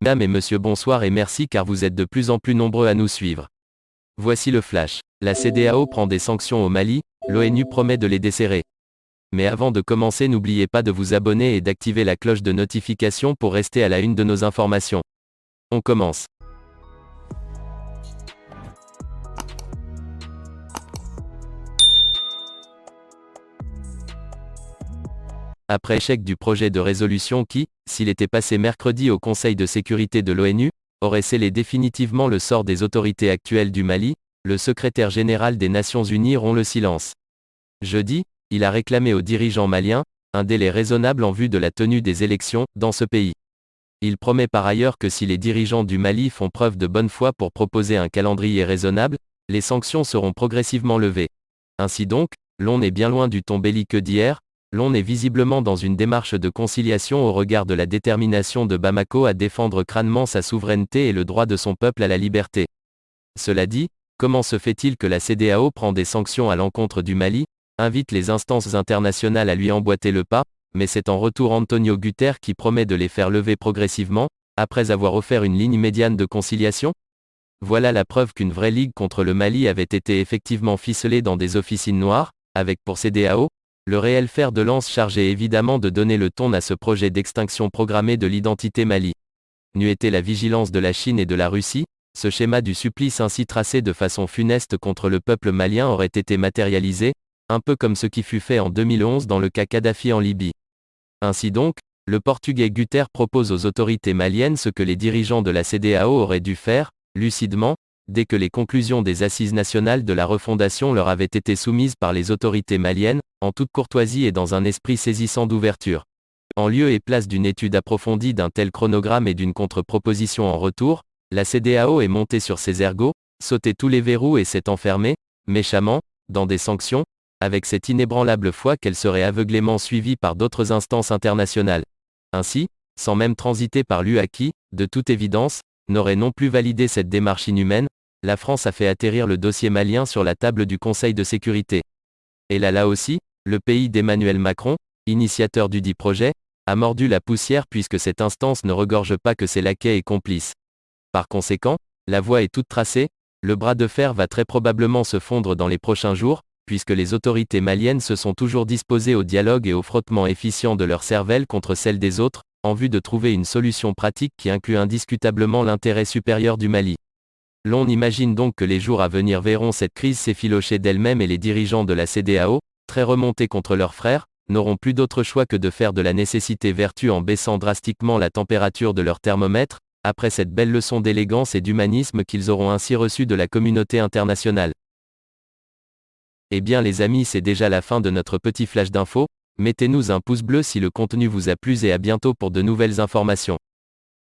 Mesdames et messieurs, bonsoir et merci car vous êtes de plus en plus nombreux à nous suivre. Voici le flash. La CEDEAO prend des sanctions au Mali, l'ONU promet de les desserrer. Mais avant de commencer, n'oubliez pas de vous abonner et d'activer la cloche de notification pour rester à la une de nos informations. On commence. Après échec du projet de résolution qui, s'il était passé mercredi au Conseil de sécurité de l'ONU, aurait scellé définitivement le sort des autorités actuelles du Mali, le secrétaire général des Nations Unies rompt le silence. Jeudi, il a réclamé aux dirigeants maliens un délai raisonnable en vue de la tenue des élections dans ce pays. Il promet par ailleurs que si les dirigeants du Mali font preuve de bonne foi pour proposer un calendrier raisonnable, les sanctions seront progressivement levées. Ainsi donc, l'on est bien loin du ton belliqueux d'hier. L'on est visiblement dans une démarche de conciliation au regard de la détermination de Bamako à défendre crânement sa souveraineté et le droit de son peuple à la liberté. Cela dit, comment se fait-il que la CEDEAO prend des sanctions à l'encontre du Mali, invite les instances internationales à lui emboîter le pas, mais c'est en retour Antonio Guterres qui promet de les faire lever progressivement, après avoir offert une ligne médiane de conciliation? Voilà la preuve qu'une vraie ligue contre le Mali avait été effectivement ficelée dans des officines noires, avec pour CEDEAO, le réel fer de lance chargé évidemment de donner le ton à ce projet d'extinction programmée de l'identité Mali. N'eût été la vigilance de la Chine et de la Russie, ce schéma du supplice ainsi tracé de façon funeste contre le peuple malien aurait été matérialisé, un peu comme ce qui fut fait en 2011 dans le cas Kadhafi en Libye. Ainsi donc, le Portugais Guterres propose aux autorités maliennes ce que les dirigeants de la CEDEAO auraient dû faire, lucidement, dès que les conclusions des Assises nationales de la refondation leur avaient été soumises par les autorités maliennes, en toute courtoisie et dans un esprit saisissant d'ouverture. En lieu et place d'une étude approfondie d'un tel chronogramme et d'une contre-proposition en retour, la CEDEAO est montée sur ses ergots, sauté tous les verrous et s'est enfermée, méchamment, dans des sanctions, avec cette inébranlable foi qu'elle serait aveuglément suivie par d'autres instances internationales. Ainsi, sans même transiter par l'UA qui, de toute évidence, n'aurait non plus validé cette démarche inhumaine, la France a fait atterrir le dossier malien sur la table du Conseil de sécurité. Et là aussi, le pays d'Emmanuel Macron, initiateur du dit projet, a mordu la poussière puisque cette instance ne regorge pas que ses laquais et complices. Par conséquent, la voie est toute tracée, le bras de fer va très probablement se fondre dans les prochains jours, puisque les autorités maliennes se sont toujours disposées au dialogue et au frottement efficient de leur cervelle contre celle des autres, en vue de trouver une solution pratique qui inclut indiscutablement l'intérêt supérieur du Mali. L'on imagine donc que les jours à venir verront cette crise s'effilocher d'elle-même et les dirigeants de la CEDEAO, très remontés contre leurs frères, n'auront plus d'autre choix que de faire de la nécessité vertu en baissant drastiquement la température de leur thermomètre, après cette belle leçon d'élégance et d'humanisme qu'ils auront ainsi reçue de la communauté internationale. Eh bien les amis, c'est déjà la fin de notre petit flash d'infos. Mettez-nous un pouce bleu si le contenu vous a plu et à bientôt pour de nouvelles informations.